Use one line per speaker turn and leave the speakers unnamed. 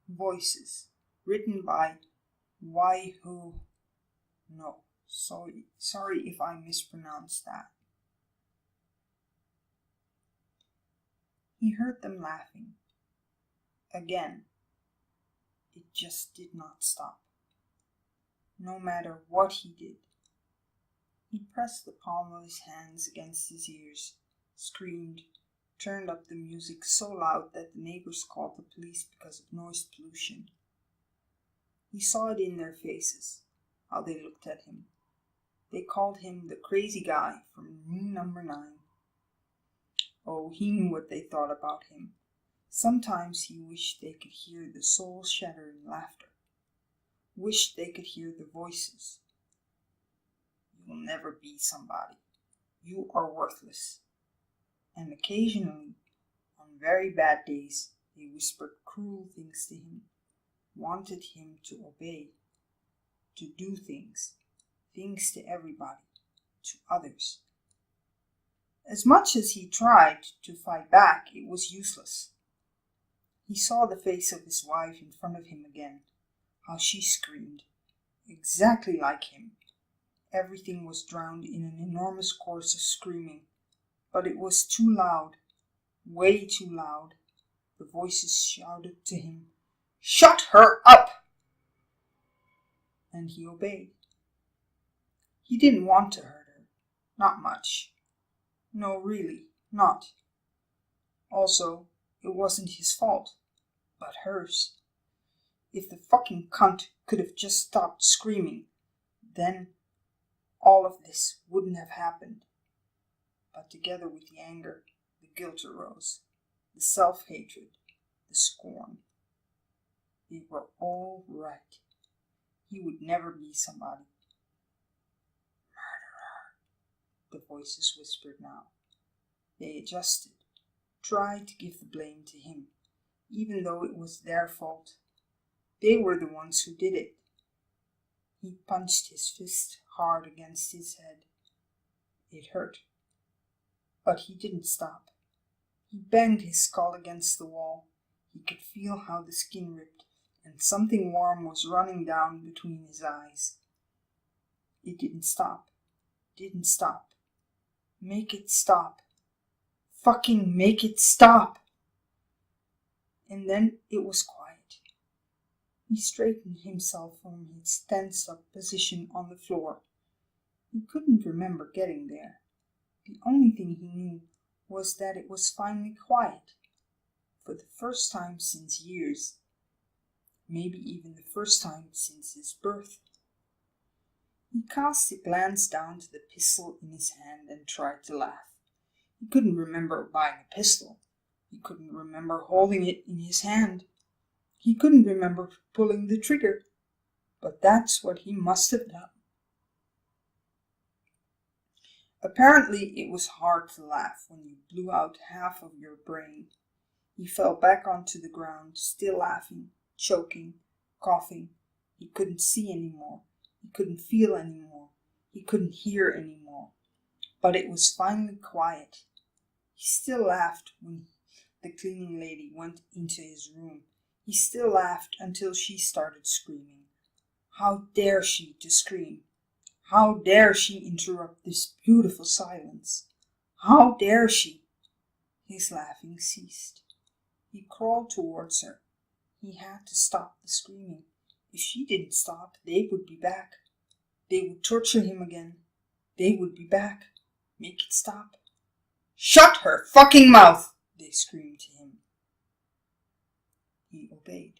Voices, written by yhunoh. Sorry if I mispronounced that. He heard them laughing. Again, it just did not stop. No matter what he did. He pressed the palm of his hands against his ears, screamed, turned up the music so loud that the neighbors called the police because of noise pollution. He saw it in their faces, how they looked at him. They called him the crazy guy from room number 9. Oh, he knew what they thought about him. Sometimes he wished they could hear the soul-shattering laughter. Wished they could hear the voices. You'll never be somebody. You are worthless. And occasionally, on very bad days, they whispered cruel things to him, wanted him to obey, to do things to everybody, to others. As much as he tried to fight back, it was useless. He saw the face of his wife in front of him again, how she screamed, exactly like him. Everything was drowned in an enormous chorus of screaming, but it was too loud, way too loud. The voices shouted to him, "Shut her up!" And he obeyed. He didn't want to hurt her, not much. No, really, not. Also, it wasn't his fault, but hers. If the fucking cunt could have just stopped screaming, then all of this wouldn't have happened. But together with the anger, the guilt arose, the self-hatred, the scorn. They were all right. He would never be somebody. Murderer, the voices whispered now. They adjusted, tried to give the blame to him, even though it was their fault. They were the ones who did it. He punched his fist hard against his head. It hurt. But he didn't stop. He banged his skull against the wall. He could feel how the skin ripped, and something warm was running down between his eyes. It didn't stop. Didn't stop. Make it stop. Fucking make it stop. And then it was quiet. He straightened himself from his tensed-up position on the floor. He couldn't remember getting there. The only thing he knew was that it was finally quiet. For the first time since years. Maybe even the first time since his birth. He cast a glance down to the pistol in his hand and tried to laugh. He couldn't remember buying a pistol. He couldn't remember holding it in his hand. He couldn't remember pulling the trigger. But that's what he must have done. Apparently, it was hard to laugh when you blew out half of your brain. He fell back onto the ground, still laughing, choking, coughing. He couldn't see anymore. He couldn't feel anymore. He couldn't hear anymore. But it was finally quiet. He still laughed when the cleaning lady went into his room. He still laughed until she started screaming. How dare she to scream? How dare she interrupt this beautiful silence? How dare she? His laughing ceased. He crawled towards her. He had to stop the screaming. If she didn't stop, they would be back. They would torture him again. They would be back. Make it stop. "Shut her fucking mouth!" they screamed to him. He obeyed.